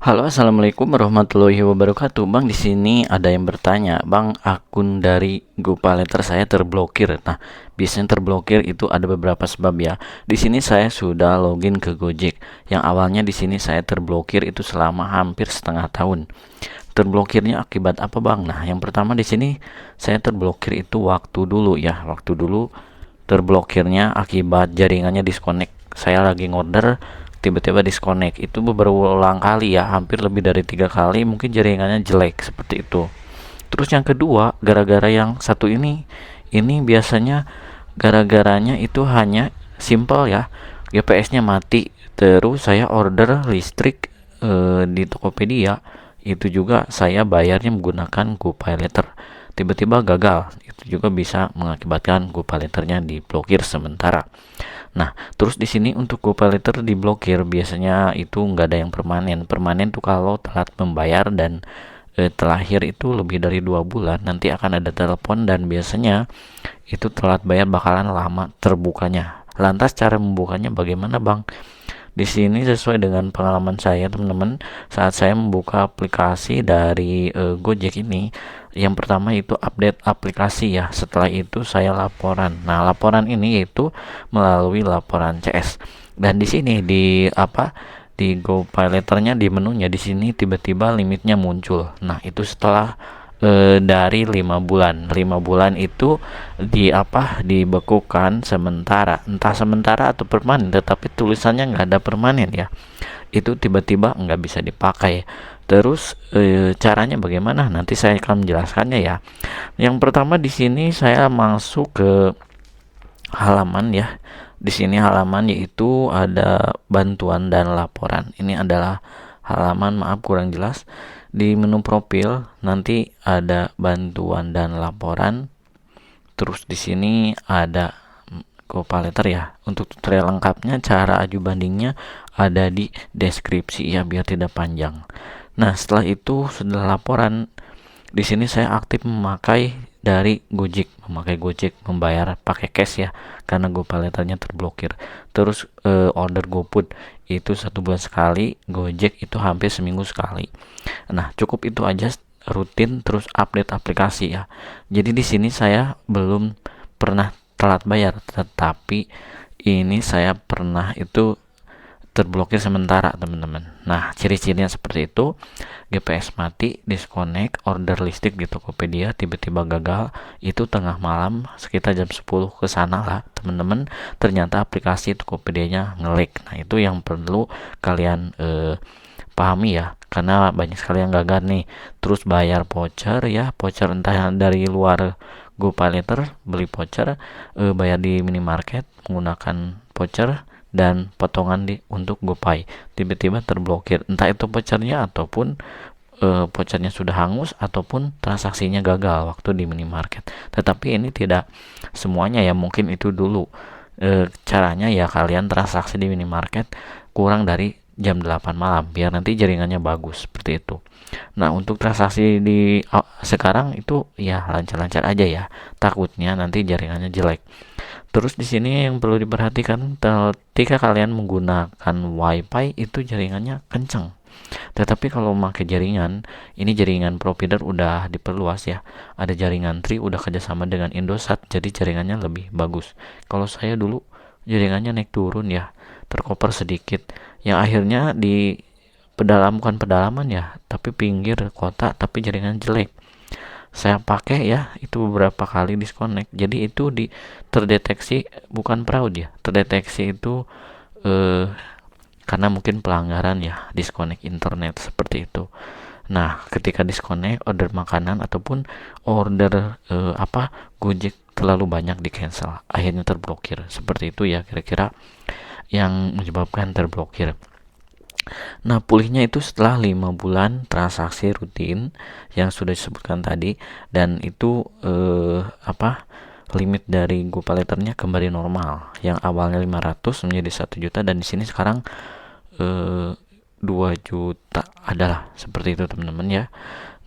Halo, assalamualaikum warahmatullahi wabarakatuh. Bang, di sini ada yang bertanya, Bang, akun dari GoPayLater saya terblokir. Nah, biasanya terblokir itu ada beberapa sebab ya. Di sini saya sudah login ke Gojek. Yang awalnya di sini saya terblokir itu selama hampir setengah tahun. Terblokirnya akibat apa, Bang? Nah, yang pertama di sini saya terblokir itu waktu dulu ya. Waktu dulu terblokirnya akibat jaringannya disconnect. Saya lagi ngorder, tiba-tiba disconnect. Itu berulang kali ya, hampir lebih dari 3 kali. Mungkin jaringannya jelek seperti itu. Terus yang kedua, gara-gara yang satu ini biasanya gara-garanya itu hanya simple ya, GPS-nya mati. Terus saya order listrik di Tokopedia, itu juga saya bayarnya menggunakan GoPayLater. Tiba-tiba gagal, itu juga bisa mengakibatkan GoPayLaternya diblokir sementara. Nah, terus di sini untuk GoPayLater diblokir biasanya itu nggak ada yang permanen. Permanen tuh kalau telat membayar dan terakhir itu lebih dari 2 bulan, nanti akan ada telepon dan biasanya itu telat bayar bakalan lama terbukanya. Lantas cara membukanya bagaimana, Bang? Di sini sesuai dengan pengalaman saya, teman-teman, saat saya membuka aplikasi dari Gojek ini, yang pertama itu update aplikasi ya. Setelah itu saya laporan. Nah, laporan ini yaitu melalui laporan CS. Dan di sini di GoPayLater-nya di menunya di sini tiba-tiba limitnya muncul. Nah, itu setelah dari 5 bulan. 5 bulan itu dibekukan sementara, entah sementara atau permanen, tetapi tulisannya nggak ada permanen ya. Itu tiba-tiba nggak bisa dipakai. Terus caranya bagaimana? Nanti saya akan menjelaskannya ya. Yang pertama di sini saya masuk ke halaman ya. Di sini halaman yaitu ada bantuan dan laporan. Ini adalah halaman, maaf kurang jelas. Di menu profil nanti ada bantuan dan laporan. Terus di sini ada GoPayLater ya. Untuk tutorial lengkapnya, cara aju bandingnya ada di deskripsi ya biar tidak panjang. Nah, setelah itu sudah laporan, di sini saya aktif memakai dari Gojek membayar pakai cash ya, karena GoPayLater-nya terblokir. Terus order GoFood itu 1 bulan sekali, Gojek itu hampir seminggu sekali. Nah, cukup itu aja, rutin terus update aplikasi ya. Jadi di sini saya belum pernah telat bayar, tetapi ini saya pernah itu terblokir sementara, teman-teman. Nah, ciri-cirinya seperti itu: GPS mati, disconnect, order listrik di Tokopedia tiba-tiba gagal. Itu tengah malam sekitar jam 10 ke sana lah, teman-teman. Ternyata aplikasi Tokopedia-nya nge-lag. Nah, itu yang perlu kalian pahami ya, karena banyak sekali yang gagal nih. Terus bayar voucher ya, voucher entah dari luar GoPayLater, beli voucher, bayar di minimarket menggunakan voucher dan potongan untuk GoPay, tiba-tiba terblokir, entah itu vouchernya ataupun vouchernya sudah hangus ataupun transaksinya gagal waktu di minimarket. Tetapi ini tidak semuanya ya, mungkin itu dulu caranya ya, kalian transaksi di minimarket kurang dari jam 8 malam biar nanti jaringannya bagus, seperti itu. Nah, untuk transaksi di sekarang itu ya lancar-lancar aja ya, takutnya nanti jaringannya jelek. Terus di sini yang perlu diperhatikan, ketika kalian menggunakan WiFi itu jaringannya kencang. Tetapi kalau memakai jaringan, ini jaringan provider udah diperluas ya. Ada jaringan Tri udah kerjasama dengan Indosat, jadi jaringannya lebih bagus. Kalau saya dulu jaringannya naik turun ya, terkoper sedikit. Yang akhirnya di bukan pedalaman ya, tapi pinggir kota, tapi jaringan jelek. Saya pakai ya, itu beberapa kali disconnect. Jadi itu terdeteksi bukan fraud ya, terdeteksi itu eh, karena mungkin pelanggaran ya, disconnect internet seperti itu. Nah, ketika disconnect, order makanan ataupun order Gojek terlalu banyak di cancel, akhirnya terblokir. Seperti itu ya kira-kira yang menyebabkan terblokir. Nah, pulihnya itu setelah 5 bulan transaksi rutin yang sudah disebutkan tadi, dan itu limit dari GoPayLater-nya kembali normal. Yang awalnya 500 menjadi 1 juta, dan di sini sekarang 2 juta adalah seperti itu, teman-teman ya.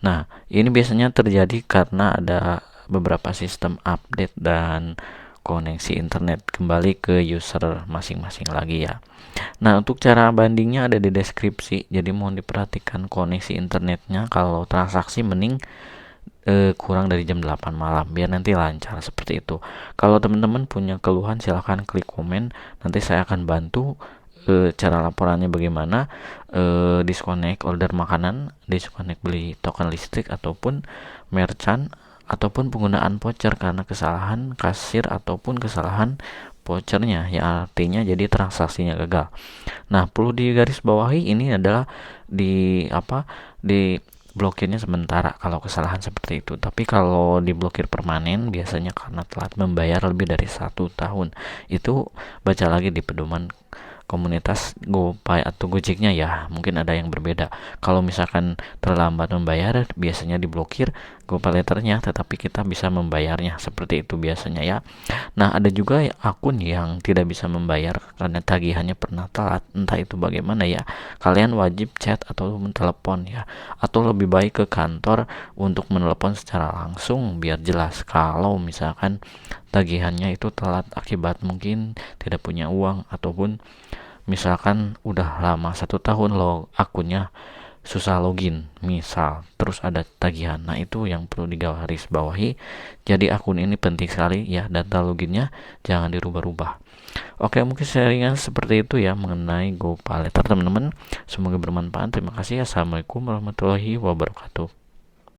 Nah, ini biasanya terjadi karena ada beberapa sistem update dan koneksi internet. Kembali ke user masing-masing lagi ya. Nah, untuk cara bandingnya ada di deskripsi, jadi mohon diperhatikan koneksi internetnya. Kalau transaksi mending kurang dari jam 8 malam biar nanti lancar seperti itu. Kalau teman-teman punya keluhan silahkan klik komen, nanti saya akan bantu cara laporannya bagaimana, disconnect order makanan, disconnect beli token listrik ataupun merchant, ataupun penggunaan voucher karena kesalahan kasir ataupun kesalahan vouchernya ya, artinya jadi transaksinya gagal. Nah, perlu digarisbawahi ini adalah di blokirnya sementara kalau kesalahan seperti itu. Tapi kalau diblokir permanen biasanya karena telat membayar lebih dari 1 tahun. Itu baca lagi di pedoman komunitas GoPay atau Gojeknya ya, mungkin ada yang berbeda. Kalau misalkan terlambat membayar biasanya diblokir GoPay letternya, tetapi kita bisa membayarnya seperti itu biasanya ya. Nah, ada juga akun yang tidak bisa membayar karena tagihannya pernah telat, entah itu bagaimana ya. Kalian wajib chat atau mentelepon ya, atau lebih baik ke kantor untuk menelepon secara langsung biar jelas kalau misalkan tagihannya itu telat akibat mungkin tidak punya uang, ataupun misalkan udah lama 1 tahun lo akunnya susah login misal, terus ada tagihan. Nah, itu yang perlu digaris bawahi. Jadi akun ini penting sekali ya, data loginnya jangan dirubah-rubah. Oke, mungkin sharingan seperti itu ya mengenai GoPay Letter teman-teman, semoga bermanfaat. Terima kasih. Assalamualaikum warahmatullahi wabarakatuh.